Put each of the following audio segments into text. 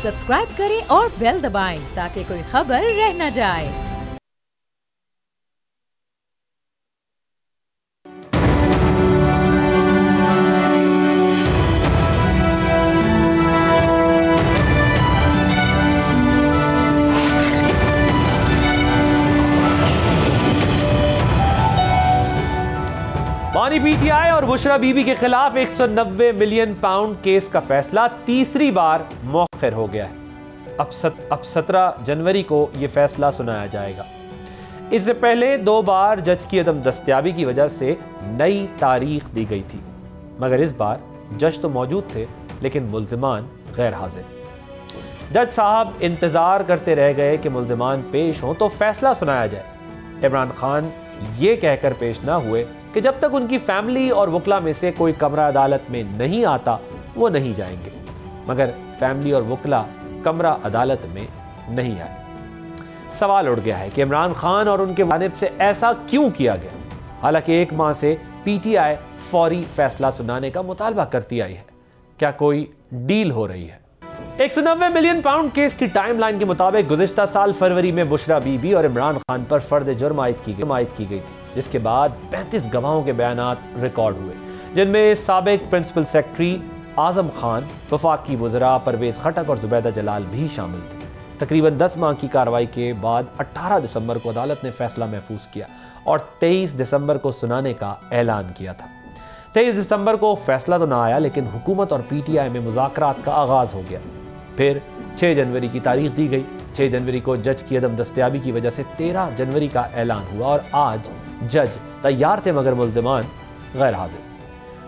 Subscribe करें और bell दबाएं ताकि कोई खबर रह न जाए। बानी पीटीआई और बुशरा बीबी के खिलाफ 190 मिलियन पाउंड केस का फैसला तीसरी बार मौखर हो गया है। अब 17 जनवरी को यह फैसला सुनाया जाएगा। इससे पहले 2 बार जज की अदम दस्तयाबी की वजह से नई तारीख दी गई थी, मगर इस बार जज तो मौजूद थे लेकिन मुल्जिमान गैर हाजिर। जज साहब इंतजार करते रह गए कि मुल्जिमान पेश हों तो फैसला सुनाया जाए। इमरान खान ये कहकर पेश ना हुए कि जब तक उनकी फैमिली और वकला में से कोई कमरा अदालत में नहीं आता वो नहीं जाएंगे, मगर फैमिली और वकला कमरा अदालत में नहीं आए। सवाल उठ गया है कि इमरान खान और उनके जानिब से ऐसा क्यों किया गया। हालांकि 1 माह से पीटीआई फौरी फैसला सुनाने का मुतालबा करती आई है। क्या कोई डील हो रही है? 190 मिलियन पाउंड केस की टाइमलाइन के मुताबिक गुज़िश्ता साल फरवरी में बुशरा बीबी और इमरान खान पर फर्द जुर्म आयद की गई थी, जिसके बाद 35 गवाहों के बयानात रिकॉर्ड हुए, जिनमें साबिक प्रिंसिपल सेक्रेटरी आजम खान, वफाकी वज़रा परवेज खटक और जुबैदा जलाल भी शामिल थे। तकरीबन 10 माह की कार्रवाई के बाद 18 दिसंबर को अदालत ने फैसला महफूज किया और 23 दिसंबर को सुनाने का ऐलान किया था। 23 दिसंबर को फैसला तो ना आया, लेकिन हुकूमत और पीटीआई में मुज़ाकरात का आगाज हो गया। फिर 6 जनवरी की तारीख दी गई। 6 जनवरी को जज की अदम दस्तयाबी की वजह से 13 जनवरी का ऐलान हुआ और आज जज तैयार थे मगर मुल्जिमान गैर हाजिर।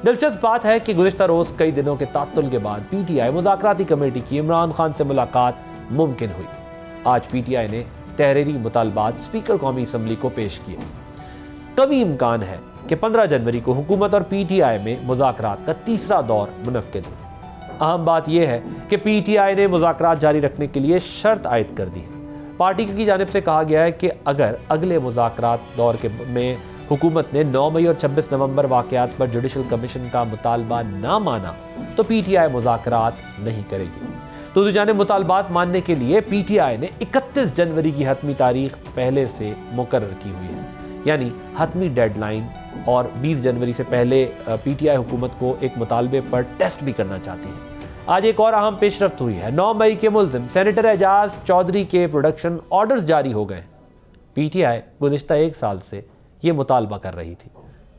दिलचस्प बात है कि गुज़िश्ता रोज कई दिनों के तात्तुल के बाद पीटीआई मुज़ाकराती कमेटी की इमरान खान से मुलाकात मुमकिन हुई। आज पीटीआई ने तहरीरी मुतालबात स्पीकर कौमी असम्बली को पेश किए। कभी इम्कान है कि 15 जनवरी को हुकूमत और पीटीआई में मुज़ाकरात का तीसरा दौर मुनक्किद हो। अहम बात यह है कि पीटीआई ने मुज़ाकरात जारी रखने के लिए शर्त आयद कर दी है। पार्टी की जानिब से कहा गया है कि अगर अगले मुज़ाकरात दौर में हुकूमत ने 9 मई और 26 नवंबर वाक़यात पर जुडिशल कमीशन का मुतालबा ना माना तो पीटीआई मुज़ाकरात नहीं करेगी। दूसरी जानिब मुतालबात मानने के लिए पीटीआई ने 31 जनवरी की हतमी तारीख पहले से मुकर्रर की हुई है, यानी हतमी डेडलाइन, और 20 जनवरी से पहले पीटीआई हुकूमत को एक मुतालबे पर टेस्ट भी करना चाहती है। आज एक और अहम पेशरफ्त हुई है। 9 मई के मुल्जिम सेनेटर एजाज चौधरी के प्रोडक्शन ऑर्डर्स जारी हो गए। पीटीआई गुज़िश्ता 1 साल से ये मुतालबा कर रही थी।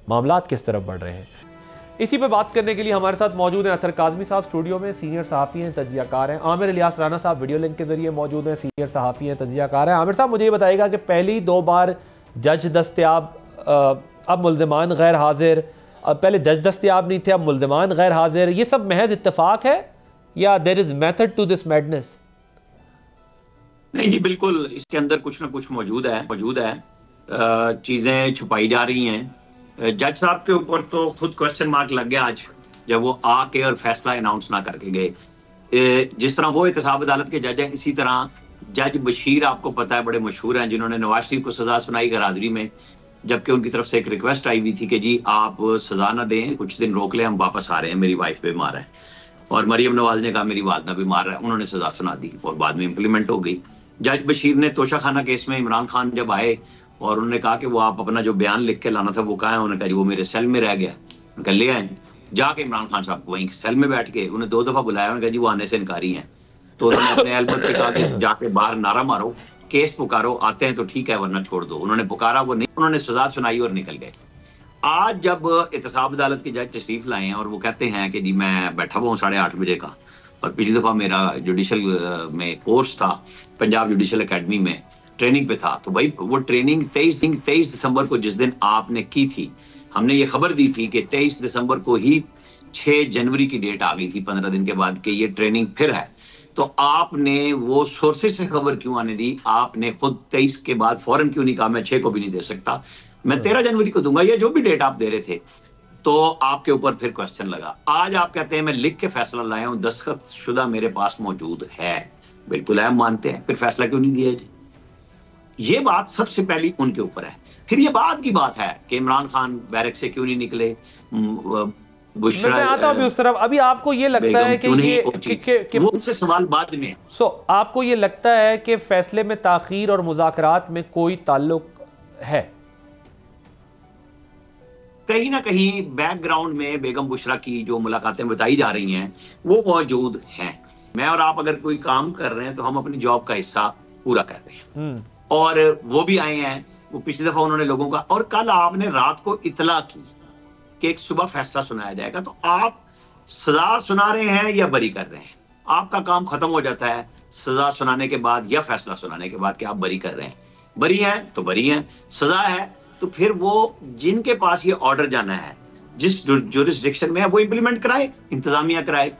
मामलात किस तरफ बढ़ रहे हैं, इसी पर बात करने के लिए हमारे साथ मौजूद हैं अतर काज़मी साहब, स्टूडियो में सीनियर सहाफ़ी हैं, तज्ज़ियाकार हैं। आमिर इलियास राना साहब वीडियो लिंक के जरिए मौजूद हैं, सीनियर सहाफ़ी हैं, तज्ज़ियाकार हैं। आमिर साहब, मुझे ये बताइएगा कि पहली 2 बार जज दस्तयाब, अब मुल्जिमान गैर हाजिर, पहले जज दस्तयाब नहीं थे, अब मुल्जिमान गैर हाजिर, ये सब महज इत्तेफाक है या there is method to this madness? नहीं जी, बिल्कुल इसके अंदर कुछ ना कुछ मौजूद है। चीजें छुपाई जा रही हैं। जज साहब के ऊपर तो खुद क्वेश्चन मार्क लग गया आज जब वो आके और फैसला अनाउंस ना करके गए। जिस तरह वो एहतसाब अदालत के जज हैं, इसी तरह जज बशीर आपको पता है बड़े मशहूर हैं, जिन्होंने नवाज शरीफ को सजा सुनाई गैर हाजिरी में, जबकि उनकी तरफ से एक रिक्वेस्ट आई हुई थी कि जी आप सजा ना दें, कुछ दिन रोक लें, हम वापस आ रहे हैं, मेरी वाइफ बीमार है। और मरियम नवाज ने कहा मेरी वालदा बीमार है, उन्होंने सजा सुना दी और बाद में इंप्लीमेंट हो गई। जज बशीर ने तोशा खाना केस में इमरान खान जब आए और उन्होंने कहा कि वो आप अपना जो बयान लिख के लाना था वो कहा है, उन्होंने कहा जी वो मेरे सेल में रह गया, उनका ले आए। जाके इमरान खान साहब को वहीं सेल में बैठ के उन्हें 2 दफा बुलाया, उन्होंने कहा जी वो आने से इनकारी हैं। तो उन्होंने अपने एल्बर्ट से कहा कि जाके बाहर नारा मारो, केस पुकारो, आते हैं तो ठीक है वरना छोड़ दो। उन्होंने पुकारा, वो नहीं, उन्होंने सजा सुनाई और निकल गए। आज जब एहतसाब अदालत के जज तशरीफ लाए हैं और वो कहते हैं कि जी मैं बैठा हुआ हूँ 8:30 बजे का, और पिछली दफा मेरा जुडिशल में कोर्स था, पंजाब जुडिशल एकेडमी में ट्रेनिंग पे था, तो भाई वो ट्रेनिंग 23 दिसंबर को जिस दिन आपने की थी, हमने ये खबर दी थी कि 23 दिसंबर को ही 6 जनवरी की डेट आ गई थी 15 दिन के बाद कि ये ट्रेनिंग फिर है। तो आपने वो सोर्सेज से खबर क्यों आने दी? आपने खुद 23 के बाद फौरन क्यों नहीं कहा मैं 6 को भी नहीं दे सकता, मैं 13 जनवरी को दूंगा, ये जो भी डेट आप दे रहे थे? तो आपके ऊपर फिर क्वेश्चन लगा। आज आप कहते हैं मैं लिख के फैसला लाया हूं, दस्तखत शुदा मेरे पास मौजूद है। बिल्कुल है, मानते हैं, फिर फैसला क्यों नहीं दिया जी? ये बात सबसे पहली उनके ऊपर है। फिर ये बाद की बात है कि इमरान खान बैरक से क्यों नहीं निकले, बुशरा मैं आता हूँ उस तरफ। अभी आपको ये लगता है कि ये वो उससे सवाल बाद में। आपको ये लगता है कि फैसले में ताखीर और मुज़ाकरात में कोई ताल्लुक है? कहीं ना कहीं बैकग्राउंड में बेगम बुशरा की जो मुलाकातें बताई जा रही हैं वो मौजूद हैं। मैं और आप अगर कोई काम कर रहे हैं तो हम अपनी जॉब का हिस्सा पूरा कर रहे हैं, और वो भी आए हैं। वो पिछली दफा उन्होंने लोगों का, और कल आपने रात को इतला की कि एक सुबह फैसला सुनाया जाएगा, तो आप सजा सुना रहे हैं या बरी कर रहे हैं? आपका काम खत्म हो जाता है सजा सुनाने के बाद या फैसला सुनाने के बाद कि आप बरी कर रहे हैं। बरी हैं तो बरी हैं, सजा है तो फिर वो जिनके पास ये ऑर्डर जाना है, जिस जुरिस्डिक्शन में है, वो इंप्लीमेंट कराए, इंतजामिया कराए।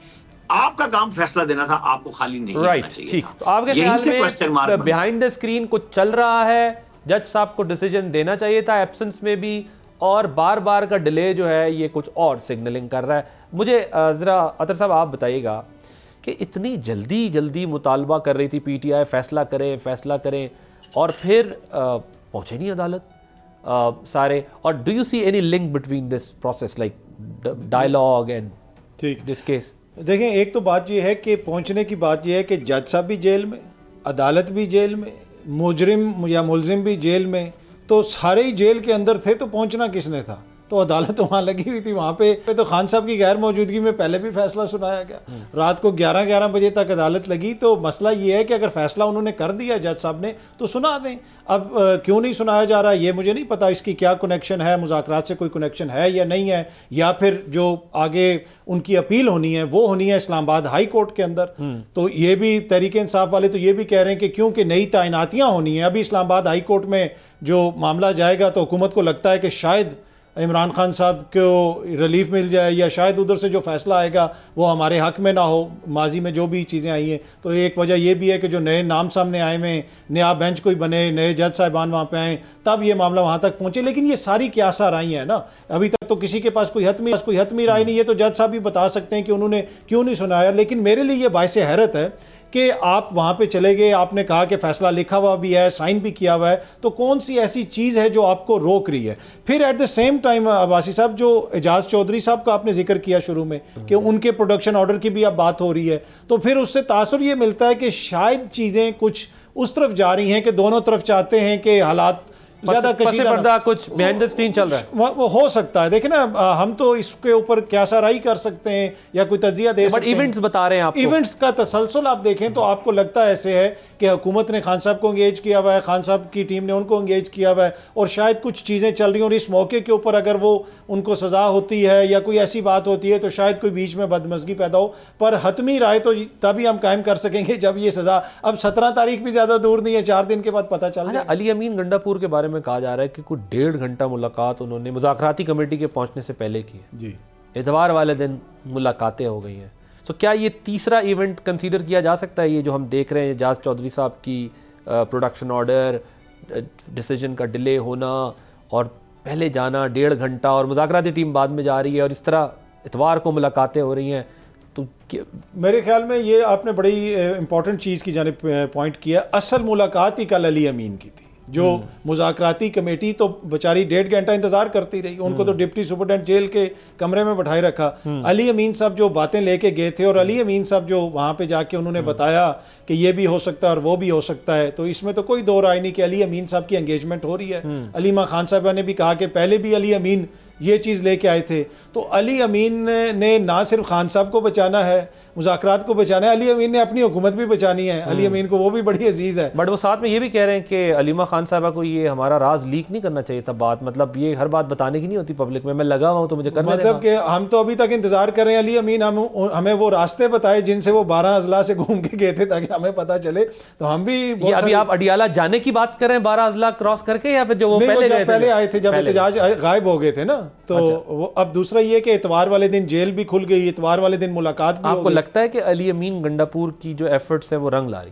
आपका काम फैसला देना था, आपको खाली नहीं करना चाहिए। ठीक, तो आपके ख्याल में बिहाइंड द स्क्रीन कुछ चल रहा है? जज साहब को डिसीजन देना चाहिए था एब्सेंस में भी, और बार बार का डिले जो है ये कुछ और सिग्नलिंग कर रहा है। मुझे ज़रा अतर साहब आप बताइएगा कि इतनी जल्दी मुतालबा कर रही थी पीटीआई फैसला करें और फिर पहुंचे नहीं अदालत सारे। और do you see any link between this process, like dialogue and this case? देखें, एक तो बात ये है कि पहुंचने की बात ये है कि जज साहब भी जेल में, अदालत भी जेल में, मुजरिम या मुलजिम भी जेल में, तो सारे ही जेल के अंदर थे, तो पहुंचना किसने था? तो अदालत तो वहाँ लगी हुई थी। वहाँ पे तो खान साहब की गैर मौजूदगी में पहले भी फैसला सुनाया गया। रात को 11 बजे तक अदालत लगी। तो मसला ये है कि अगर फैसला उन्होंने कर दिया जज साहब ने तो सुना दें। अब क्यों नहीं सुनाया जा रहा ये मुझे नहीं पता, इसकी क्या कनेक्शन है, मुज़ाकरात से कोई कनेक्शन है या नहीं है, या फिर जो आगे उनकी अपील होनी है वो होनी है इस्लामाबाद हाई कोर्ट के अंदर। तो ये भी तहरीक इंसाफ वाले तो ये भी कह रहे हैं कि क्योंकि नई तैनातियाँ होनी हैं, अभी इस्लामाबाद हाई कोर्ट में जो मामला जाएगा तो हुकूमत को लगता है कि शायद इमरान खान साहब को रिलीफ मिल जाए, या शायद उधर से जो फैसला आएगा वो हमारे हक में ना हो। माजी में जो भी चीज़ें आई हैं, तो एक वजह ये भी है कि जो नए नाम सामने आए हुए, नया बेंच कोई बने, नए जज साहिबान वहाँ पे आए, तब ये मामला वहाँ तक पहुँचे। लेकिन ये सारी क्यासा राई है ना, अभी तक तो किसी के पास कोई हतमी राय नहीं है। तो जज साहब भी बता सकते हैं कि उन्होंने क्यों नहीं सुनाया। लेकिन मेरे लिए ये बाइस हैरत है कि आप वहाँ पे चले गए, आपने कहा कि फ़ैसला लिखा हुआ भी है, साइन भी किया हुआ है, तो कौन सी ऐसी चीज़ है जो आपको रोक रही है? फिर at the same time Abbasi साहब, जो एजाज चौधरी साहब का आपने जिक्र किया शुरू में कि उनके प्रोडक्शन ऑर्डर की भी अब बात हो रही है, तो फिर उससे तासुर ये मिलता है कि शायद चीज़ें कुछ उस तरफ जा रही हैं कि दोनों तरफ चाहते हैं कि हालात ज़्यादा कशीदा, कुछ बिहाइंड द स्क्रीन चल रहा है। वो हो सकता है, देखिए ना, हम तो इसके ऊपर क्या सराई कर सकते हैं या कोई तजिया दे सकते हैं। इवेंट्स बता रहे हैं आपको, इवेंट्स का तसलसल आप देखें तो आपको लगता है ऐसे है कि हुकूमत ने खान साहब को एंगेज किया हुआ है, खान साहब की टीम ने उनको एंगेज किया हुआ है, और शायद कुछ चीज़ें चल रही हैं, और इस मौके के ऊपर अगर वो उनको सज़ा होती है या कोई ऐसी बात होती है तो शायद कोई बीच में बदमज़गी पैदा हो। पर हतमी राय तो तभी हम कायम कर सकेंगे जब ये सज़ा, अब 17 तारीख भी ज़्यादा दूर नहीं है, 4 दिन के बाद पता चल जाए। अली अमीन गंडापुर के बारे में कहा जा रहा है कि कुछ 1.5 घंटा मुलाकात उन्होंने मुज़ाकराती कमेटी के पहुंचने से पहले की है जी। इतवार वाले दिन मुलाकातें हो गई हैं। तो क्या ये तीसरा इवेंट कंसीडर किया जा सकता है, ये जो हम देख रहे हैं एजाज चौधरी साहब की प्रोडक्शन ऑर्डर डिसीजन का डिले होना और पहले जाना 1.5 घंटा और मुज़ाकराती टीम बाद में जा रही है और इस तरह इतवार को मुलाकातें हो रही हैं? तो मेरे ख्याल में ये आपने बड़ी इंपॉर्टेंट चीज़ की जानिब पॉइंट किया। असल मुलाकात ही कल अली अमीन की थी। जो मुज़ाकराती कमेटी तो बेचारी 1.5 घंटा इंतजार करती रही, उनको तो डिप्टी सुपरडेंट जेल के कमरे में बैठाए रखा। अली अमीन साहब जो बातें लेके गए थे और अली अमीन साहब जो वहाँ पे जाके उन्होंने बताया कि ये भी हो सकता है और वो भी हो सकता है, तो इसमें तो कोई दो राय नहीं कि अली अमीन साहब की एंगेजमेंट हो रही है। अलीमा खान साहबा ने भी कहा कि पहले भी अली अमीन ये चीज़ लेके आए थे। तो अली अमीन ने ना सिर्फ खान साहब को बचाना है, मुज़ाकरात को बचाना है, अली अमीन ने अपनी हुकूमत भी बचानी है। अली अमीन को वो भी बड़ी अजीज़ है। बट वो साथ में ये भी कह रहे हैं कि अलीमा खान साहबा को ये हमारा राज लीक नहीं करना चाहिए था। बात मतलब ये हर बात बताने की नहीं होती पब्लिक में, मैं लगा हुआ हूँ तो मुझे करना मतलब कि हम तो अभी तक इंतजार कर रहे हैं अली अमीन हमें वो रास्ते बताए जिनसे वो 12 अजला से घूम के गए थे ताकि हमें पता चले। तो हम भी अभी आप अडियाला जाने की बात कर रहे हैं 12 अजला क्रॉस करके, या फिर जो वो पहले आए थे जब एहतजाज गायब हो गए थे ना, तो अब दूसरा ये कि इतवार वाले दिन जेल भी खुल गई, इतवार वाले दिन मुलाकात भी। आपको लगता है कि अली अमीन गंडापुर की जो एफर्ट्स है वो रंग ला रही?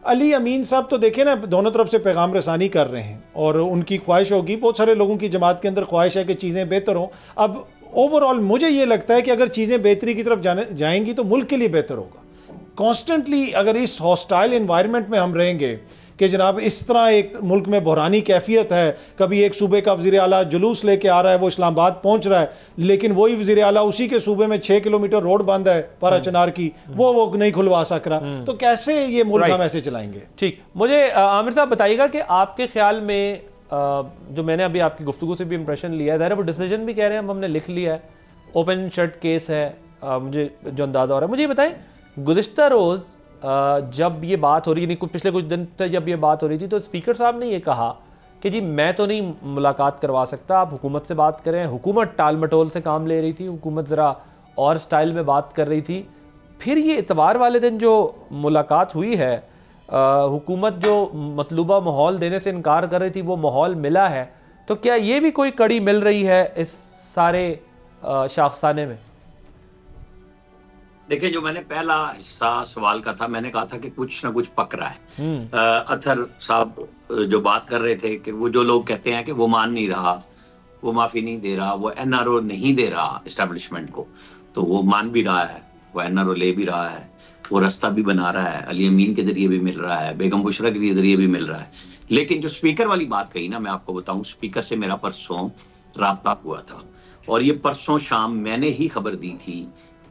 अली अमीन साहब तो देखें ना, दोनों तरफ से पैगाम रसानी कर रहे हैं और उनकी ख्वाहिश होगी, बहुत सारे लोगों की जमात के अंदर ख्वाहिश है कि चीज़ें बेहतर हों। अब ओवरऑल मुझे ये लगता है कि अगर चीज़ें बेहतरी की तरफ जाएंगी तो मुल्क के लिए बेहतर होगा। कॉन्स्टेंटली अगर इस हॉस्टाइल एनवायरनमेंट में हम रहेंगे कि जनाब इस तरह एक मुल्क में बहरानी कैफियत है, कभी एक सूबे का वज़ीर आला जुलूस लेके आ रहा है, वो इस्लामाबाद पहुंच रहा है, लेकिन वही वज़ीर आला उसी के सूबे में 6 किलोमीटर रोड बंद है पारा चनार की, वो नहीं खुलवा सक रहा, तो कैसे ये मुल्क हम ऐसे चलाएंगे? ठीक, मुझे आमिर साहब बताइएगा कि आपके ख्याल में जो मैंने अभी आपकी गुफ्तगू से भी इंप्रेशन लिया है, वो डिसीजन भी कह रहे हैं हमने लिख लिया है, ओपन शट केस है, मुझे जो अंदाज़ा हो रहा है, मुझे ये बताएं गुज़िश्ता रोज़ जब ये बात हो रही है, पिछले कुछ दिन तक जब ये बात हो रही थी, तो स्पीकर साहब ने ये कहा कि जी मैं तो नहीं मुलाकात करवा सकता, आप हुकूमत से बात करें। हुकूमत टाल मटोल से काम ले रही थी, हुकूमत ज़रा और स्टाइल में बात कर रही थी। फिर ये इतवार वाले दिन जो मुलाकात हुई है, हुकूमत जो मतलूबा माहौल देने से इनकार कर रही थी, वो माहौल मिला है, तो क्या ये भी कोई कड़ी मिल रही है इस सारे शाखसाने में? देखिए, जो मैंने पहला हिस्सा सवाल का था, मैंने कहा था कि कुछ ना कुछ पक रहा है। अथर साहब जो बात कर रहे थे कि वो जो लोग कहते हैं कि वो मान नहीं रहा, वो माफी नहीं दे रहा, वो एनआरओ नहीं दे रहा एस्टेब्लिशमेंट को, तो वो मान भी रहा है, वो एनआरओ ले भी रहा है, वो रास्ता भी बना रहा है, अली अमीन के जरिए भी मिल रहा है, बेगम बुशरा के जरिए भी मिल रहा है। लेकिन जो स्पीकर वाली बात कही ना, मैं आपको बताऊं, स्पीकर से मेरा परसों राब्ता हुआ था और ये परसों शाम मैंने ही खबर दी थी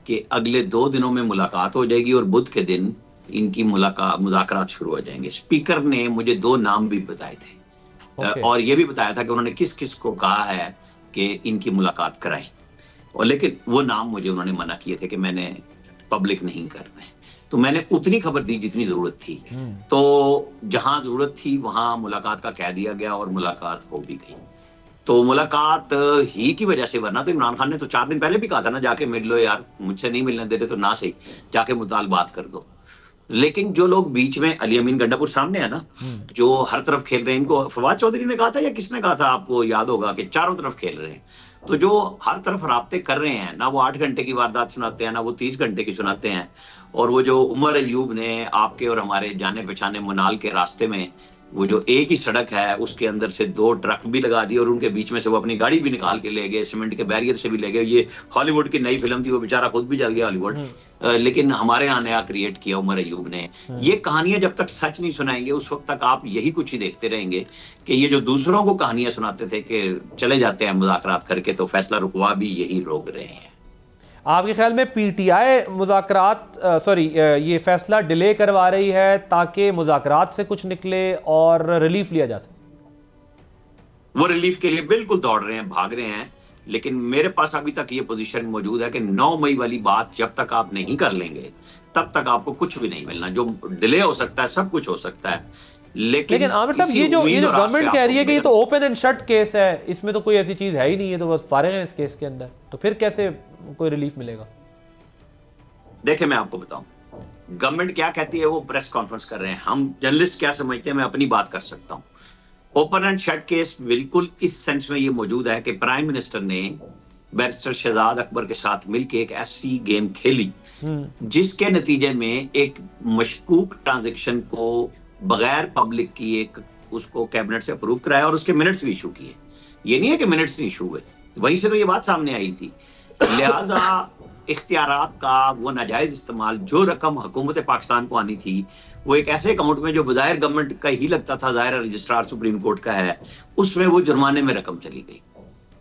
कि अगले 2 दिनों में मुलाकात हो जाएगी और बुध के दिन इनकी मुज़ाकरात शुरू हो जाएंगे। स्पीकर ने मुझे 2 नाम भी बताए थे और ये भी बताया था कि उन्होंने किस किस को कहा है कि इनकी मुलाकात कराएं, और लेकिन वो नाम मुझे उन्होंने मना किए थे कि मैंने पब्लिक नहीं करना है। तो मैंने उतनी खबर दी जितनी जरूरत थी, तो जहां जरूरत थी वहां मुलाकात का कह दिया गया और मुलाकात हो भी गई। तो मुलाकात ही की वजह से, वरना तो इमरान खान ने तो 4 दिन पहले भी कहा था ना, जाके मिल लो यार, मुझसे नहीं मिलने दे रहे तो ना सही, जाके मुतालबात कर दो। लेकिन जो लोग बीच में, अली अमीन गंडापुर सामने है ना, जो हर तरफ खेल रहे हैं, इनको फवाद चौधरी ने कहा था या किसने कहा था, आपको याद होगा कि चारों तरफ खेल रहे हैं। तो जो हर तरफ राब्ते कर रहे हैं ना, वो 8 घंटे की वारदात सुनाते हैं, ना वो 30 घंटे की सुनाते हैं। और वो जो उमर अयूब ने आपके और हमारे जाने पहचाने मुनाल के रास्ते में, वो जो एक ही सड़क है उसके अंदर से 2 ट्रक भी लगा दिए और उनके बीच में से वो अपनी गाड़ी भी निकाल के ले गए, सीमेंट के बैरियर से भी ले गए। ये हॉलीवुड की नई फिल्म थी, वो बेचारा खुद भी जल गया हॉलीवुड, लेकिन हमारे यहाँ नया क्रिएट किया उमर अयूब ने। ये कहानियां जब तक सच नहीं सुनाएंगे उस वक्त तक आप यही कुछ ही देखते रहेंगे कि ये जो दूसरों को कहानियां सुनाते थे कि चले जाते हैं मुज़ाकरात करके, तो फैसला रुकवा भी यही रोक रहे हैं। आपके ख्याल में पीटीआई ये फैसला डिले करवा रही है ताकि मुज़ाकरात से कुछ निकले और रिलीफ लिया जा सके? वो रिलीफ के लिए बिल्कुल दौड़ रहे हैं, भाग रहे हैं, लेकिन मेरे पास अभी तक ये पोजीशन मौजूद है कि 9 मई वाली बात जब तक आप नहीं कर लेंगे तब तक आपको कुछ भी नहीं मिलना। जो डिले हो सकता है, सब कुछ हो सकता है, लेकिन आमिर साहब ये जो गवर्नमेंट कह रही है कि ये तो ओपन एंड शट केस है, इसमें तो कोई ऐसी चीज है ही नहीं है, तो बस फारिग है इस केस के अंदर, तो फिर कैसे कोई रिलीफ मिलेगा? देखिए, मैं आपको बताऊं, गवर्नमेंट क्या कहती है, वो प्रेस कॉन्फ्रेंस कर रहे हैं, हम जर्नलिस्ट क्या समझते हैं, मैं अपनी बात कर सकता हूं। ओपन एंड शट केस बिल्कुल इस सेंस में ये मौजूद है कि प्राइम मिनिस्टर ने बैरिस्टर शहजाद अकबर के साथ मिलकर एक ऐसी गेम खेली जिसके नतीजे में एक मशकूक ट्रांजैक्शन को बगैर पब्लिक की एक उसको कैबिनेट से अप्रूव कराया और उसके मिनट्स भी इशू किए। ये नहीं है कि मिनट्स नहीं इशू हुए, वहीं से तो ये बात सामने आई थी। लिहाजा इख्तियारात का वो नाजायज इस्तेमाल, जो रकम हुकूमत पाकिस्तान को आनी थी वो एक ऐसे अकाउंट में जो बज़ाहिर गवर्नमेंट का ही लगता था, ज़ाहिर रजिस्ट्रार सुप्रीम कोर्ट का है, उसमें वो जुर्माने में रकम चली गई।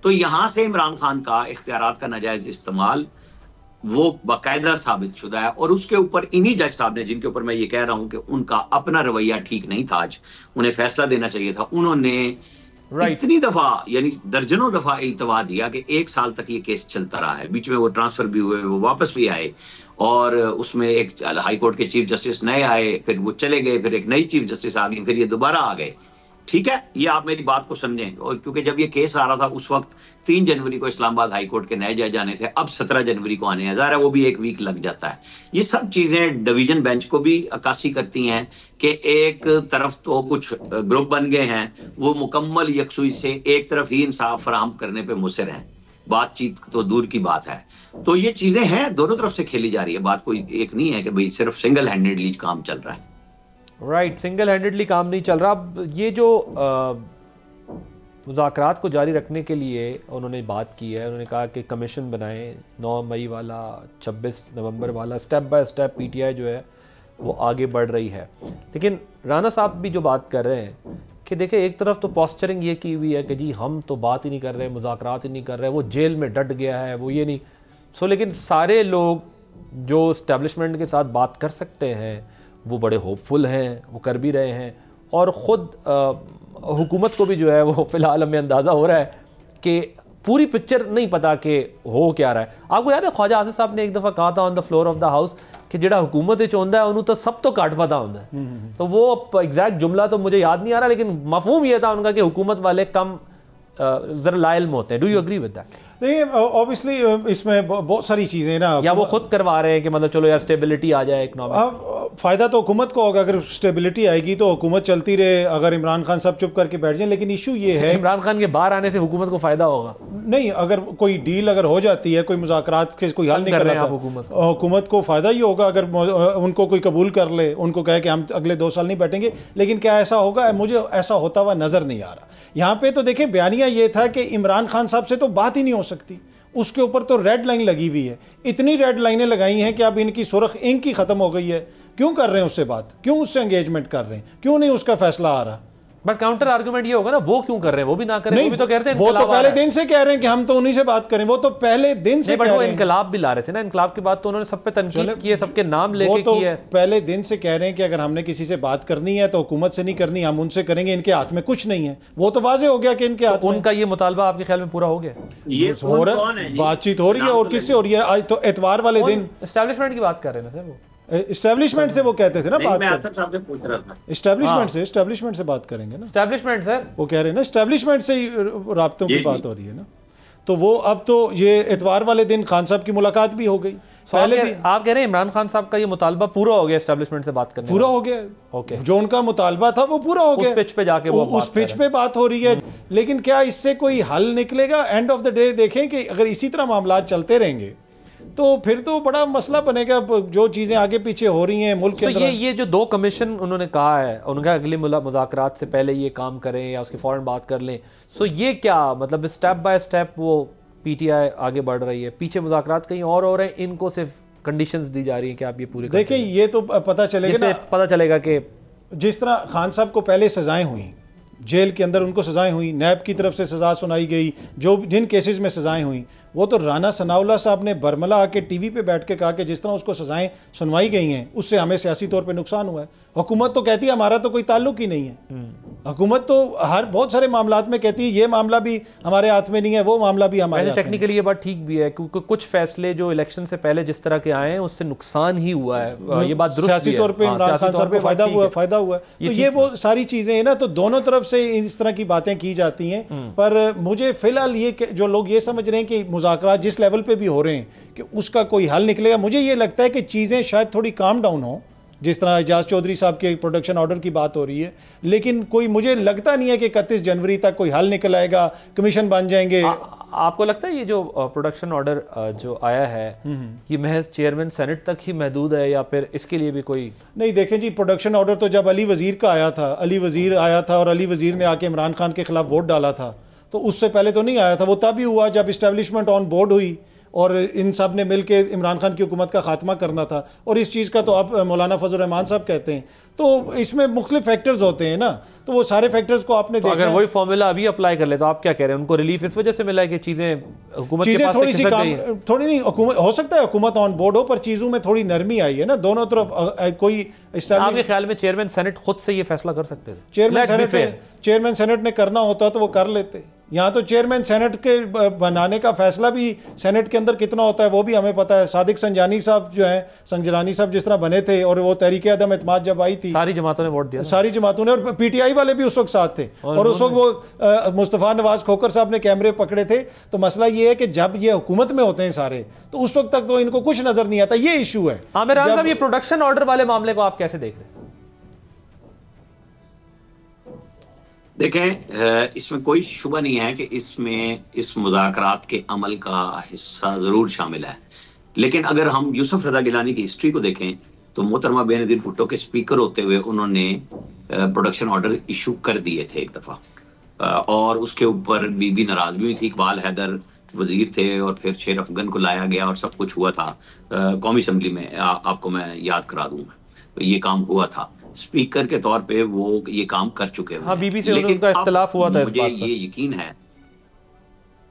तो यहां से इमरान खान का इख्तियारात का नाजायज इस्तेमाल वो बाकायदा साबित शुदा है, और उसके ऊपर इन्हीं जज साहब ने, जिनके ऊपर मैं ये कह रहा हूं कि उनका अपना रवैया ठीक नहीं था, आज उन्हें फैसला देना चाहिए था, उन्होंने इतनी दफा यानी दर्जनों दफा इल्तवा दिया कि 1 साल तक ये केस चलता रहा है। बीच में वो ट्रांसफर भी हुए, वो वापस भी आए, और उसमें एक हाई कोर्ट के चीफ जस्टिस नए आए, फिर वो चले गए, फिर एक नई चीफ जस्टिस आ गई, फिर ये दोबारा आ गए। ठीक है, ये आप मेरी बात को समझें। और क्योंकि जब ये केस आ रहा था उस वक्त 3 जनवरी को इस्लामाबाद हाई कोर्ट के नए जज आने थे, अब 17 जनवरी को आने हैं, ज़ाहिर है वो भी 1 वीक लग जाता है। ये सब चीजें डिवीजन बेंच को भी अक्कासी करती हैं कि एक तरफ तो कुछ ग्रुप बन गए हैं, वो मुकम्मल यकसुई से एक तरफ ही इंसाफ फराहम करने पर मुसर हैं, बातचीत तो दूर की बात है। तो ये चीजें हैं, दोनों तरफ से खेली जा रही है, बात कोई एक नहीं है कि भाई सिर्फ सिंगल हैंडेडली काम चल रहा है। राइट, सिंगल हैंडेडली काम नहीं चल रहा। अब ये जो मुज़ाकरात को जारी रखने के लिए उन्होंने बात की है, उन्होंने कहा कि कमीशन बनाएं, 9 मई वाला, 26 नवंबर वाला, स्टेप बाय स्टेप पीटीआई जो है वो आगे बढ़ रही है। लेकिन राना साहब भी जो बात कर रहे हैं कि देखिए एक तरफ तो पॉस्चरिंग ये की हुई है कि जी हम तो बात ही नहीं कर रहे, मुज़ाकरात ही नहीं कर रहे, वो जेल में डट गया है, वो ये नहीं। लेकिन सारे लोग जो इस्टेब्लिशमेंट के साथ बात कर सकते हैं वो बड़े होपफुल हैं, वो कर भी रहे हैं। और ख़ुद हुकूमत को भी जो है वो फ़िलहाल हमें अंदाज़ा हो रहा है कि पूरी पिक्चर नहीं पता कि हो क्या रहा है। आपको याद है ख्वाजा आसिफ साहब ने एक दफ़ा कहा था on the floor of the house कि जिहड़ा हुकूमत चाहता है उन्होंने तो सब तो घट पता होता है। तो वो एग्जैक्ट जुमला तो मुझे याद नहीं आ रहा, लेकिन मफहूम ये था उनका कि हुकूमत वाले कम ज़रा लाइल में होते हैं। Do you agree with that? देखिए ऑब्वियसली इसमें बहुत सारी चीज़ें ना, या वो खुद करवा रहे हैं कि मतलब चलो यार स्टेबिलिटी आ जाए इकोनॉमिक। फ़ायदा तो हुकूमत को होगा, अगर स्टेबिलिटी आएगी तो हुकूमत चलती रहे, अगर इमरान खान सब चुप करके बैठ जाए। लेकिन इशू ये है इमरान खान के बाहर आने से हुकूमत को फ़ायदा होगा नहीं, अगर कोई डील अगर हो जाती है, कोई मुज़ाकरात के कोई हल नहीं कर रहा, हुकूमत को फ़ायदा ही होगा अगर उनको कोई कबूल कर ले, उनको कहे कि हम अगले 2 साल नहीं बैठेंगे। लेकिन क्या ऐसा होगा? मुझे ऐसा होता हुआ नज़र नहीं आ रहा। यहाँ पे तो देखिए बयानिया ये था कि इमरान खान साहब से तो बात ही नहीं हो सकती, उसके ऊपर तो रेड लाइन लगी हुई है। इतनी रेड लाइनें लगाई हैं कि अब इनकी सुर्ख इंक ही ख़त्म हो गई है। क्यों कर रहे हैं उससे बात? क्यों उससे एंगेजमेंट कर रहे हैं? क्यों नहीं उसका फैसला आ रहा? बट काउंटर आर्गुमेंट ये होगा ना, वो क्यों कर रहे हैं? वो भी ना करें, वो भी तो कहते हैं वो तो पहले दिन से कह रहे हैं कि हम तो उन्हीं से बात करें। वो तो पहले दिन से कह रहे हैं। इनकलाब भी ला रहे थे ना, इनकलाब के बाद तो उन्होंने सब पे तनकीद की है, सबके नाम लेके की है। पहले दिन से कह रहे हैं कि अगर हमने किसी से बात करनी है तो हुकूमत से नहीं करनी, हम उनसे करेंगे, इनके हाथ में कुछ नहीं है। वो तो वाज़ेह हो गया कि इनके हाथ में। उनका ये मुतालबा आपके ख्याल में पूरा हो गया? ये हो रहा है, बातचीत हो रही है। और किससे हो रही है? आज तो एतवार वाले दिन एस्टैब्लिशमेंट की बात कर रहे हैं ना सर, वो एस्टैब्लिशमेंट से वो कहते थे ना बात। मैं आसिफ साहब से पूछ रहा था। एस्टैब्लिशमेंट से बात करेंगे ना। एस्टैब्लिशमेंट सर वो कह रहे हैं ना, एस्टैब्लिशमेंट से ही राब्तों की बात हो रही है ना। तो वो अब तो ये एतवार वाले दिन खान साहब की मुलाकात भी हो गई। पहले भी आप कह रहे हैं इमरान खान साहब का ये मुतालबा पूरा हो गया एस्टैब्लिशमेंट से बात करने? पूरा हो गया। ओके, जो उनका मुतालबा था वो पूरा हो गया। उस पिच पे जाके वो उस पिच पे बात हो रही है। लेकिन क्या इससे कोई हल निकलेगा? एंड ऑफ द डे देखें कि अगर इसी तरह मामला चलते रहेंगे तो फिर तो बड़ा मसला बनेगा। जो चीज़ें आगे पीछे हो रही हैं मुल्क के अंदर। ये जो 2 कमीशन उन्होंने कहा है, उनका अगले मुज़ाकरात से पहले ये काम करें या उसके फ़ौरन बात कर लें। ये क्या मतलब स्टेप बाय स्टेप वो पीटीआई आगे बढ़ रही है, पीछे मुज़ाकरात कहीं और हो रहे हैं, इनको सिर्फ कंडीशंस दी जा रही हैं कि आप ये पूरे देखिए ये तो पता चलेगा ना, पता चलेगा कि जिस तरह खान साहब को पहले सजाएं हुई, जेल के अंदर उनको सजाएं हुई, नैब की तरफ से सज़ा सुनाई गई, जो जिन केसेस में सजाएं हुई, वो तो राना सनाउल्लाह साहब ने बरमला आके टीवी पे बैठ के कहा कि जिस तरह उसको सजाएं सुनवाई गई हैं उससे हमें सियासी तौर पे नुकसान हुआ है। हुकूमत तो कहती है हमारा तो कोई ताल्लुक ही नहीं है। हुकूमत तो हर बहुत सारे मामलात में कहती है ये मामला भी हमारे हाथ में नहीं है, वो मामला भी हमारे हाथ में। टेक्निकली ये बात ठीक भी है क्योंकि कुछ फैसले जो इलेक्शन से पहले जिस तरह के आए हैं उससे नुकसान ही हुआ है। ये बात सियासी तौर पे इमरान खान साहब को फायदा हुआ। तो ये वो सारी चीजें हैं ना, तो दोनों तरफ से इस तरह की बातें की जाती हैं। पर मुझे फिलहाल ये जो लोग ये समझ रहे हैं कि मुज़ाकरात जिस लेवल पे भी हो रहे हैं कि उसका कोई हल निकलेगा, मुझे ये लगता है कि चीज़ें शायद थोड़ी काम डाउन हो। जिस तरह एजाज चौधरी साहब के प्रोडक्शन ऑर्डर की बात हो रही है, लेकिन कोई मुझे लगता नहीं है कि 31 जनवरी तक कोई हल निकल आएगा, कमीशन बन जाएंगे। आपको लगता है ये जो प्रोडक्शन ऑर्डर जो आया है ये महज चेयरमैन सेनेट तक ही महदूद है या फिर इसके लिए भी कोई? नहीं, देखें जी, प्रोडक्शन ऑर्डर तो जब अली वजीर का आया था, अली वजीर आया था और अली वजीर ने आके इमरान खान के खिलाफ वोट डाला था, तो उससे पहले तो नहीं आया था। वो तभी हुआ जब इस्टेब्लिशमेंट ऑन बोर्ड हुई और इन सब ने मिलकर इमरान खान की हुकूमत का खात्मा करना था। और इस चीज़ का तो आप मौलाना फजल रहमान साहब कहते हैं। तो इसमें मुख्तलिफ फैक्टर्स होते हैं ना, तो वो सारे फैक्टर्स को आपने देखा। अगर वही फॉर्मूला अभी अप्लाई कर ले तो आप क्या कह रहे हैं? उनको रिलीफ इस वजह से मिला है कि चीज़ें हुकूमत के पास थोड़ी सी थोड़ी नहीं, हुकूमत हो सकता है हुकूमत ऑन बोर्ड हो, पर चीज़ों में थोड़ी नरमी आई है ना दोनों तरफ। कोई आपके ख्याल में चेयरमैन सेनेट खुद से ये फैसला कर सकते थे? चेयरमैन सेनेट ने करना होता तो वो कर लेते। यहाँ तो चेयरमैन सेनेट के बनाने का फैसला भी सेनेट के अंदर कितना होता है वो भी हमें पता है। सादिक संजानी साहब जो हैं, संजरानी साहब जिस तरह बने थे, और वो तहरीक अदम एतमाद जब आई थी, सारी जमातों ने वोट दिया, सारी जमातों ने, और पीटीआई वाले भी उस वक्त साथ थे। और उस वक्त वो मुस्तफ़ा नवाज खोकर साहब ने कैमरे पकड़े थे। तो मसला ये है कि जब ये हुकूमत में होते हैं सारे, तो उस वक्त तक तो इनको कुछ नजर नहीं आता। ये इशू है। आमिर साहब, ये प्रोडक्शन ऑर्डर वाले मामले को आप कैसे देख रहे हैं? देखें, इसमें कोई शुबा नहीं है कि इसमें इस मुज़ाकरात के अमल का हिस्सा ज़रूर शामिल है। लेकिन अगर हम यूसुफ रज़ा गिलानी की हिस्ट्री को देखें तो मोहतरमा बेनज़ीर भुट्टो के स्पीकर होते हुए उन्होंने प्रोडक्शन ऑर्डर इशू कर दिए थे एक दफ़ा, और उसके ऊपर भी नाराज़गी हुई थी। इकबाल हैदर वज़ीर थे और फिर शेर अफगन को लाया गया और सब कुछ हुआ था कौमी असम्बली में। आपको मैं याद करा दूँ, ये काम हुआ था, स्पीकर के तौर पे वो ये काम कर चुके हैं। हाँ, बीबी से उनका इख्तिलाफ हुआ था इस बात पर। मुझे ये यकीन है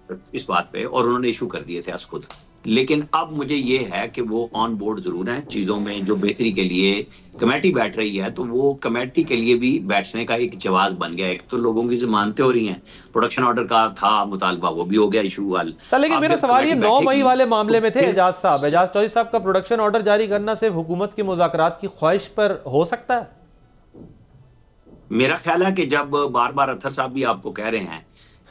इस बात पे, और उन्होंने इशू कर दिए थे आज खुद। लेकिन अब मुझे ये है कि वो ऑन बोर्ड जरूर हैं चीज़ों में, जो बेहतरी के लिए कमेटी बैठ रही है तो वो कमेटी के लिए भी बैठने का एक जवाब बन गया। एक तो लोगों की जमानतें हो रही हैं, प्रोडक्शन ऑर्डर का था मुतालबा, वो भी हो गया इशू हल। लेकिन मेरा सवाल ये 9 मई वाले मामले में थे एजाज चौधरी साहब का प्रोडक्शन ऑर्डर जारी करना सिर्फ हुकूमत की मुज़ाकरात की ख्वाहिश पर हो सकता है? मेरा ख्याल है कि जब बार बार अत्तर साहब भी आपको कह रहे हैं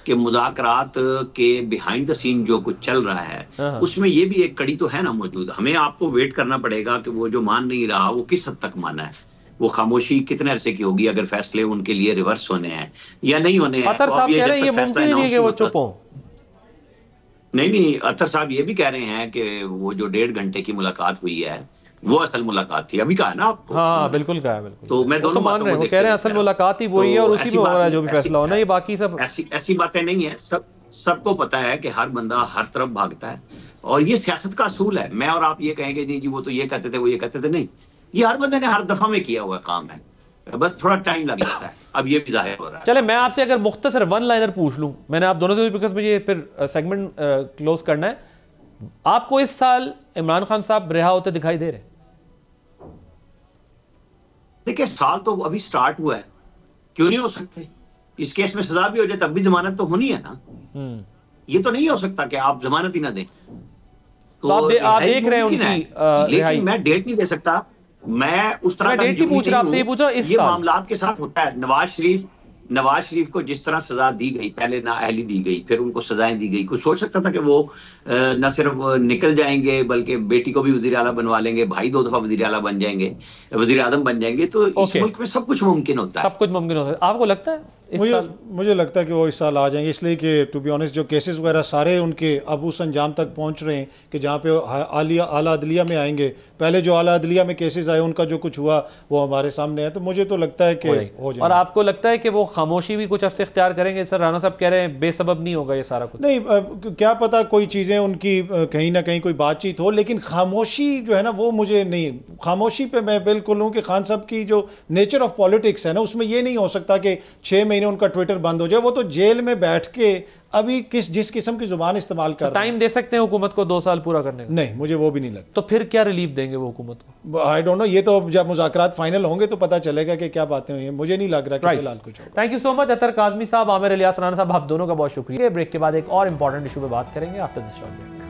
कि मुज़ाकरात के बिहाइंड द सीन जो कुछ चल रहा है उसमें ये भी एक कड़ी तो है ना मौजूद। हमें आपको वेट करना पड़ेगा कि वो जो मान नहीं रहा वो किस हद तक माना है, वो खामोशी कितने अरसे की होगी अगर फैसले उनके लिए रिवर्स होने हैं या नहीं होने हैं। अत्तर साहब कह रहे हैं ये मुमकिन नहीं है कि वो चुप हों। नहीं, अत्तर साहब ये भी कह रहे हैं कि वो जो 1.5 घंटे की मुलाकात हुई है वो असल मुलाकात थी। अभी कहा ना आपको। हाँ बिल्कुल कहा है, बिल्कुल। तो मैं दोनों मान रहे हैं, वो कह रहे हैं असल मुलाकात ही वही है और उसी में हो रहा है जो भी फैसला होना, ये बाकी सब ऐसी बातें नहीं है। सबको पता है कि हर बंदा हर तरफ भागता है और ये सियासत का असूल है। मैं और आप ये कहेंगे नहीं जी वो तो ये कहते थे वो ये कहते थे, नहीं, ये हर बंदे ने हर दफा में किया हुआ काम है, बस थोड़ा टाइम लग जाता है। अब ये भी जाहिर हो रहा है। चले मैं आपसे अगर मुख्तसर वन लाइनर पूछ लूं, मैंने आप दोनों से, बिकॉज मुझे फिर सेगमेंट क्लोज करना है, आपको इस साल इमरान खान साहब रिहा होते दिखाई दे रहे? देखिए साल तो अभी स्टार्ट हुआ है, क्यों नहीं हो सकते? इस केस में सजा भी हो जाए तब भी जमानत तो होनी है ना। ये तो नहीं हो सकता कि आप जमानत ही ना दें। तो आप देख रहे हैं उनकी लेकिन मैं डेट नहीं दे सकता। मैं उस तरह का डेट नहीं पूछ रहा, आपसे ये पूछ रहा हूं इस ये साल मामलात के साथ होता है। नवाज शरीफ को जिस तरह सजा दी गई, पहले नाअहली दी गई, फिर उनको सजाएं दी गई, कुछ सोच सकता था कि वो न सिर्फ निकल जाएंगे बल्कि बेटी को भी वजीर आला बनवा लेंगे, भाई 2 दफा वजीर आला बन जाएंगे, वजीर आजम बन जाएंगे। तो इस मुल्क में सब कुछ मुमकिन होता है, सब कुछ मुमकिन होता है। आपको लगता है इस साल? मुझे लगता है कि वो इस साल आ जाएंगे, इसलिए कि टू बी ऑनेस्ट जो केसेस वगैरह सारे उनके अब उस अंजाम तक पहुंच रहे हैं कि जहाँ पे आला अदलिया में आएंगे। पहले जो आला अदलिया में केसेस आए उनका जो कुछ हुआ वो हमारे सामने है, तो मुझे तो लगता है कि हो जाएंगे। और आपको लगता है कि वो खामोशी भी कुछ अरसे इख्तियार करेंगे? सर राना साहब कह रहे हैं बेसबब नहीं होगा ये सारा कुछ। नहीं, क्या पता कोई चीज़ें उनकी कहीं ना कहीं कोई बातचीत हो, लेकिन खामोशी जो है ना वो मुझे नहीं, खामोशी पे मैं बिल्कुल हूँ कि खान साहब की जो नेचर ऑफ पॉलिटिक्स है ना उसमें ये नहीं हो सकता कि 6 महीने उनका ट्विटर बंद हो जाए। वो तो जेल में बैठ के अभी जिस किस्म की जुबान इस्तेमाल कर टाइम दे सकते हैं हुकूमत को 2 साल पूरा करने का? नहीं, मुझे वो भी नहीं लगता। तो फिर क्या रिलीफ देंगे वो हुकूमत को? आई डोंट नो, ये तो जब मुज़ाकरात फाइनल होंगे तो पता चलेगा कि क्या बातें हुई हैं। मुझे नहीं लग रहा कि फिलहाल कुछ होगा। थैंक यू सो मच अतर काज़मी साहब, आमिर इलियास, राना साहब, आप दोनों का बहुत शुक्रिया। ब्रेक के बाद एक और इंपॉर्टेंट इशू पे बात करेंगे after this short break.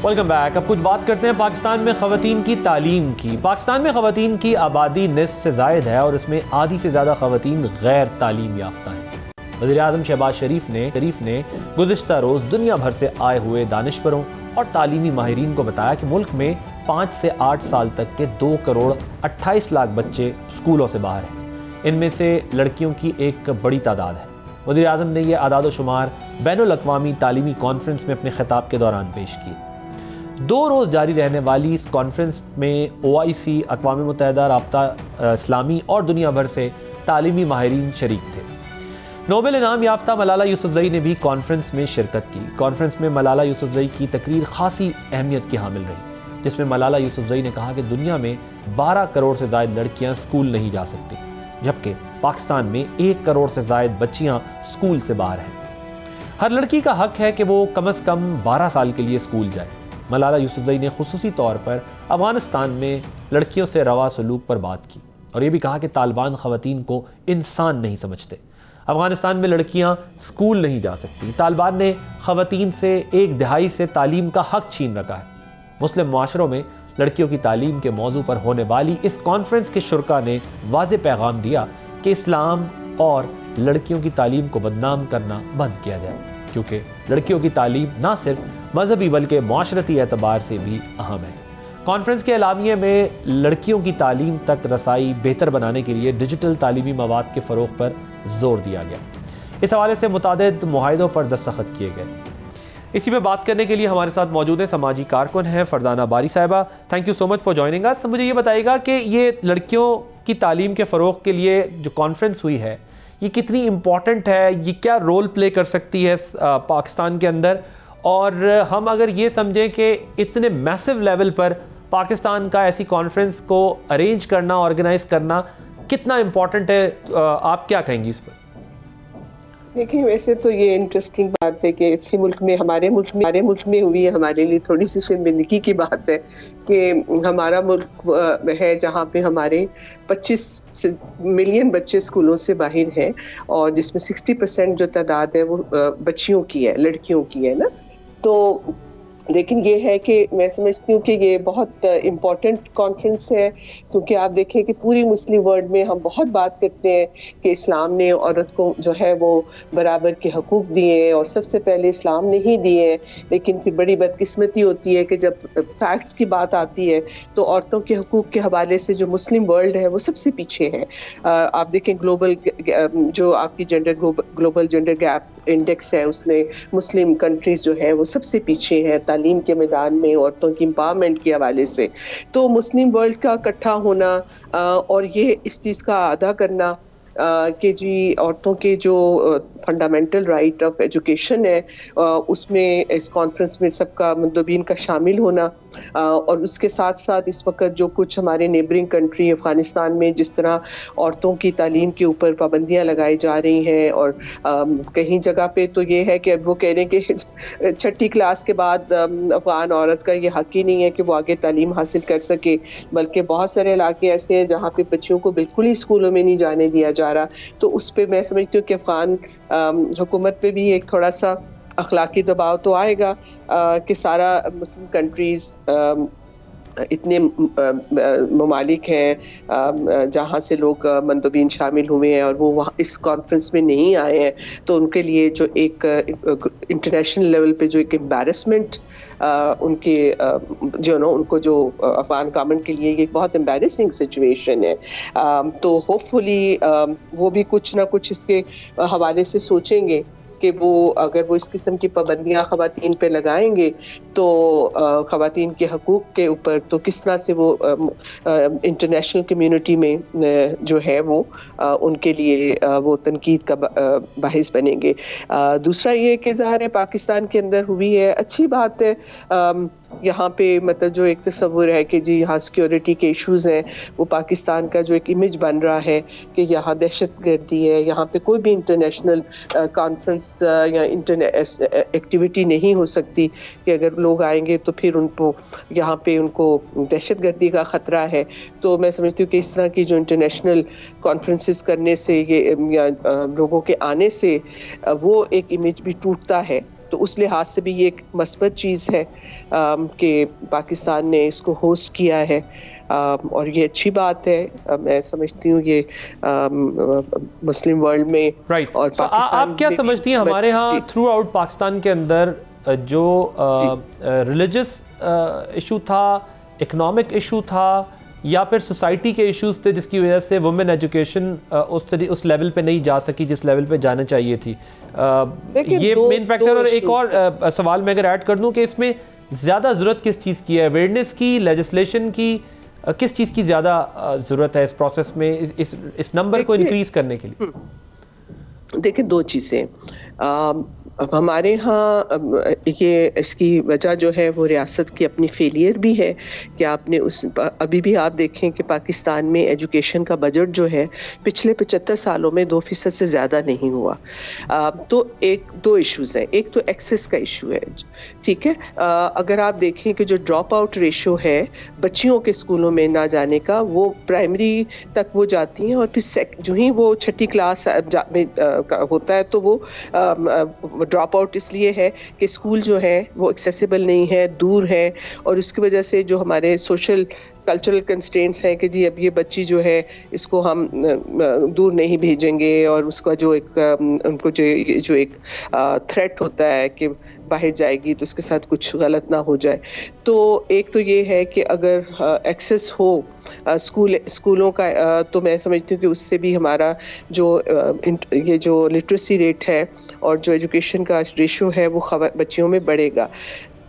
Welcome back. अब कुछ बात करते हैं पाकिस्तान में ख़वातीन की तालीम की। पाकिस्तान में ख़वातीन की आबादी निस्फ से ज़ायद है और इसमें आधी से ज़्यादा ख़वातीन गैर तालीम याफ्ता हैं। वज़ीर आज़म शहबाज शरीफ ने गुज़िश्ता रोज़ दुनिया भर से आए हुए दानिशवरों और तालीमी माहिरीन को बताया कि मुल्क में 5 से 8 साल तक के 2 करोड़ 28 लाख बच्चे स्कूलों से बाहर हैं। इनमें से लड़कियों की एक बड़ी तादाद है। वज़ीर आज़म ने यह आदाद व शुमार बैनुल अक़वामी तालीमी कॉन्फ्रेंस में अपने खिताब के दौरान पेश किए। 2 रोज़ जारी रहने वाली इस कॉन्फ्रेंस में OIC, अक़वाम मुत्तहिदा, राब्ता इस्लामी और दुनिया भर से तालीमी माहिरीन शरीक थे। नोबेल इनाम याफ्ता मलाला यूसुफ़ज़ई ने भी कॉन्फ्रेंस में शिरकत की। कॉन्फ्रेंस में मलाला यूसुफ़ज़ई की तकरीर खासी अहमियत की हामिल रही, जिसमें मलाला यूसुफ़ज़ई ने कहा कि दुनिया में 12 करोड़ से ज़ायद लड़कियाँ स्कूल नहीं जा सकती, जबकि पाकिस्तान में 1 करोड़ से ज़ायद बच्चियाँ स्कूल से बाहर हैं। हर लड़की का हक है कि वो कम से कम 12 साल के लिए स्कूल जाए। मलाला यूसुफ़ज़ई ने खुसूसी तौर पर अफ़गानिस्तान में लड़कियों से रवा सलूक पर बात की और ये भी कहा कि तालिबान ख़वातीन को इंसान नहीं समझते। अफ़गानिस्तान में लड़कियां स्कूल नहीं जा सकती। तालिबान ने ख़वातीन से 1 दहाई से तालीम का हक छीन रखा है। मुस्लिम मुआशरों में लड़कियों की तालीम के मौजू पर होने वाली इस कॉन्फ्रेंस के शुरका ने वाज़े पैगाम दिया कि इस्लाम और लड़कियों की तालीम को बदनाम करना बंद किया जाए, क्योंकि लड़कियों की तालीम ना सिर्फ मजहबी बल्कि माशरती एतबार से भी अहम है। कॉन्फ्रेंस के एलामिये में लड़कियों की तालीम तक रसाई बेहतर बनाने के लिए डिजिटल तालीमी मवाद के फ़रोग़ पर जोर दिया गया। इस हवाले से मुतादिद मुआहिदों पर दस्तखत किए गए। इसी पे बात करने के लिए हमारे साथ मौजूद हैं समाजी कारकुन हैं फरजाना बारी साहिबा। Thank you so much for joining us. मुझे ये बताइएगा कि ये लड़कियों की तालीम के फ़रोग़ के लिए जो कॉन्फ्रेंस हुई है, ये कितनी इम्पॉर्टेंट है, ये क्या रोल प्ले कर सकती है पाकिस्तान के अंदर? और हम अगर ये समझें कि इतने मैसिव लेवल पर पाकिस्तान का ऐसी कॉन्फ्रेंस को अरेंज करना, ऑर्गेनाइज करना कितना इम्पॉर्टेंट है, आप क्या कहेंगी इस पर? देखिए, वैसे तो ये इंटरेस्टिंग बात है कि इसी मुल्क में, हमारे मुल्क में हुई है, हमारे लिए थोड़ी सी शर्मिंदगी की बात है कि हमारा मुल्क है जहाँ पे हमारे 25 मिलियन बच्चे स्कूलों से बाहर हैं और जिसमें 60% जो तादाद है वो बच्चियों की है, लड़कियों की है ना। तो लेकिन ये है कि मैं समझती हूँ कि ये बहुत इम्पॉर्टेंट कॉन्फ्रेंस है, क्योंकि आप देखें कि पूरी मुस्लिम वर्ल्ड में हम बहुत बात करते हैं कि इस्लाम ने औरत को जो है वो बराबर के हकूक़ दिए हैं और सबसे पहले इस्लाम ने ही दिए हैं। लेकिन फिर बड़ी बदकिस्मती होती है कि जब फैक्ट्स की बात आती है तो औरतों के हकूक़ के हवाले से जो मुस्लिम वर्ल्ड है वो सबसे पीछे है। आप देखें ग्लोबल जो आपकी ग्लोबल जेंडर गैप इंडेक्स है उसमें मुस्लिम कंट्रीज जो है वो सबसे पीछे है तालीम के मैदान में, औरतों की एम्पावरमेंट के हवाले से। तो मुस्लिम वर्ल्ड का इकट्ठा होना और ये इस चीज़ का अदा करना कि जी औरतों के जो फंडामेंटल राइट ऑफ एजुकेशन है उसमें इस कॉन्फ्रेंस में सबका मंदोबीन का शामिल होना, और उसके साथ साथ इस वक्त जो कुछ हमारे नेबरिंग कंट्री अफ़गानिस्तान में जिस तरह औरतों की तालीम के ऊपर पाबंदियां लगाई जा रही हैं, और कहीं जगह पे तो ये है कि अब वो कह रहे हैं कि 6ठी क्लास के बाद अफ़गान औरत का ये हक ही नहीं है कि वो आगे तालीम हासिल कर सके, बल्कि बहुत सारे इलाके ऐसे हैं जहाँ पे बच्चियों को बिल्कुल ही स्कूलों में नहीं जाने दिया जा रहा। तो उस पे मैं समझती हूँ कि अफ़गान हुकूमत पे भी एक थोड़ा सा अखलाकी दबाव तो आएगा कि सारा मुस्लिम कंट्रीज़ इतने ममालिक हैं जहाँ से लोग मंदोबीन शामिल हुए हैं और वो वहाँ इस कॉन्फ्रेंस में नहीं आए हैं, तो उनके लिए जो एक इंटरनेशनल लेवल पे जो एक एम्बैरसमेंट उनके जो नो उनको जो अफ़गान गवर्नमेंट के लिए ये बहुत एम्बैरेसिंग सिचुएशन है। तो होपफुली वो भी कुछ ना कुछ इसके हवाले से सोचेंगे कि वो अगर वो इस किस्म की पाबंदियाँ ख़वातीन पे लगाएंगे तो ख़वातीन के हकूक़ के ऊपर तो किस तरह से वो इंटरनेशनल कम्युनिटी में जो है वो उनके लिए वो तनकीद का बाहिस बनेंगे। दूसरा ये कि ज़ाहिर है पाकिस्तान के अंदर हुई है, अच्छी बात है। यहाँ पे मतलब जो एक तस्वुर है कि जी यहाँ सिक्योरिटी के इश्यूज़ हैं, वो पाकिस्तान का जो एक इमेज बन रहा है कि यहाँ दहशतगर्दी है, यहाँ पे कोई भी इंटरनेशनल कॉन्फ्रेंस या एक्टिविटी नहीं हो सकती कि अगर लोग आएंगे तो फिर उनको यहाँ पे उनको दहशतगर्दी का ख़तरा है। तो मैं समझती हूँ कि इस तरह की जो इंटरनेशनल कॉन्फ्रेंसेस करने से ये या लोगों के आने से वो एक इमेज भी टूटता है। तो उस लिहाज से भी ये एक मस्बत चीज़ है कि पाकिस्तान ने इसको होस्ट किया है और ये अच्छी बात है। मैं समझती हूँ ये मुस्लिम वर्ल्ड में राइट। और आप क्या समझती हैं हमारे यहाँ थ्रू आउट पाकिस्तान के अंदर जो रिलीजियस इशू था, इकोनॉमिक इशू था, या फिर सोसाइटी के इश्यूज थे जिसकी वजह से वुमेन एजुकेशन उस लेवल पे नहीं जा सकी जिस लेवल पे जाना चाहिए थी? ये मेन फैक्टर। और एक और सवाल मैं अगर ऐड कर दूं कि इसमें ज़्यादा ज़रूरत किस चीज़ की है, अवेयरनेस की, लेजिस्लेशन की, किस चीज़ की ज़्यादा ज़रूरत है इस प्रोसेस में, इस नंबर को इंक्रीज़ करने के लिए? देखिए, दो चीज़ें। अब हमारे यहाँ ये इसकी वजह जो है वो रियासत की अपनी फेलियर भी है कि आपने अभी भी आप देखें कि पाकिस्तान में एजुकेशन का बजट जो है पिछले 75 सालों में 2% से ज़्यादा नहीं हुआ। तो दो इश्यूज़ हैं। एक तो एक्सेस का इशू है, ठीक है। अगर आप देखें कि जो ड्रॉप आउट रेशो है बच्चियों के स्कूलों में ना जाने का, वो प्राइमरी तक वो जाती हैं और फिर जो ही वो 6ठी क्लास में होता है तो वो ड्रॉप आउट इसलिए है कि स्कूल जो है वो एक्सेसिबल नहीं है, दूर है, और उसकी वजह से जो हमारे सोशल कल्चरल कंस्ट्रेंट्स हैं कि जी अब ये बच्ची जो है इसको हम दूर नहीं भेजेंगे, और उसका जो एक उनको जो एक थ्रेट होता है कि बाहर जाएगी तो उसके साथ कुछ गलत ना हो जाए। तो एक तो ये है कि अगर एक्सेस हो स्कूलों का तो मैं समझती हूँ कि उससे भी हमारा जो ये जो लिटरेसी रेट है और जो एजुकेशन का रेशो है वो बच्चियों में बढ़ेगा।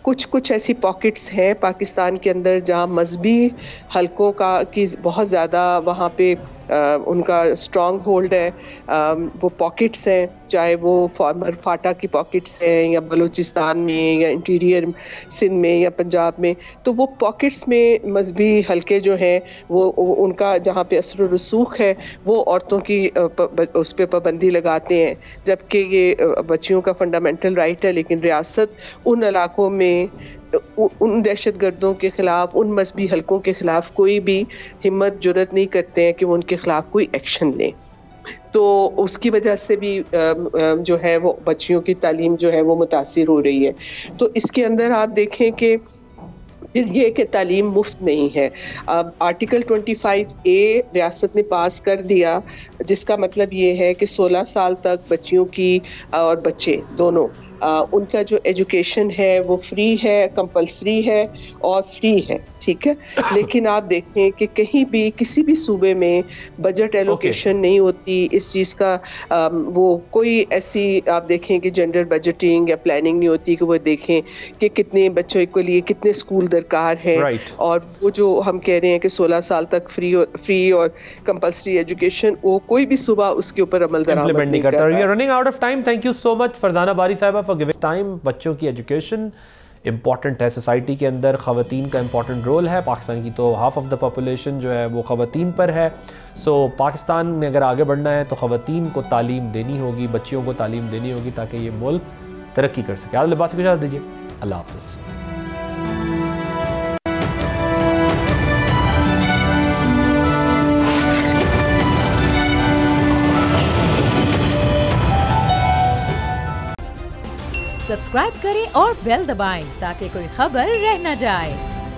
कुछ कुछ ऐसी पॉकेट्स हैं पाकिस्तान के अंदर जहाँ मजहबी हलकों की बहुत ज़्यादा वहाँ पे उनका स्ट्रॉन्ग होल्ड है। वो पॉकेट्स हैं, चाहे वो फॉर्मर फाटा की पॉकेट्स हैं या बलूचिस्तान में या इंटीरियर सिंध में या पंजाब में, तो वो पॉकेट्स में मजहबी हलके जो हैं वो उनका जहाँ पे असर रसूख है वो औरतों की उस पर पाबंदी लगाते हैं, जबकि ये बच्चियों का फंडामेंटल राइट है। लेकिन रियासत उन इलाकों में उन दहशतगर्दों के खिलाफ, उन मजहबी हलकों के खिलाफ कोई भी हिम्मत जुर्रत नहीं करते हैं कि वो उनके खिलाफ कोई एक्शन लें। तो उसकी वजह से भी जो है वो बच्चियों की तालीम जो है वो मुतासिर हो रही है। तो इसके अंदर आप देखें कि फिर ये कि तालीम मुफ्त नहीं है। अब आर्टिकल 25A रियासत ने पास कर दिया, जिसका मतलब ये है कि 16 साल तक बच्चियों की और बच्चे दोनों उनका जो एजुकेशन है वो फ्री है, कंपलसरी है और फ्री है, ठीक है। लेकिन आप देखें कि कहीं भी किसी भी सूबे में बजट एलोकेशन नहीं होती इस चीज़ का। वो कोई ऐसी आप देखें कि जेंडर बजटिंग या प्लानिंग नहीं होती कि वो देखें कि कितने बच्चों के लिए कितने स्कूल दरकार है। और वो जो हम कह रहे हैं कि 16 साल तक फ्री और कंपलसरी एजुकेशन, वो कोई भी सूबा उसके ऊपर अमल दरामद नहीं करता। We are running out of time. Thank you so much Farzana Bari साहिबा फॉर गिविंग टाइम। बच्चों की एजुकेशन इम्पॉर्टेंट है, सोसाइटी के अंदर ख़वातीन का इम्पॉर्टेंट रोल है। पाकिस्तान की तो हाफ ऑफ द पॉपुलेशन जो है वो ख़वातीन पर है। सो पाकिस्तान में अगर आगे बढ़ना है तो ख़वातीन को तालीम देनी होगी, बच्चियों को तालीम देनी होगी ताकि ये मुल्क तरक्की कर सके। आप लिबास को इजाज़त दीजिए, अल्लाह हाफ़िज़। सब्सक्राइब करें और बेल दबाएं ताकि कोई खबर रह न जाए।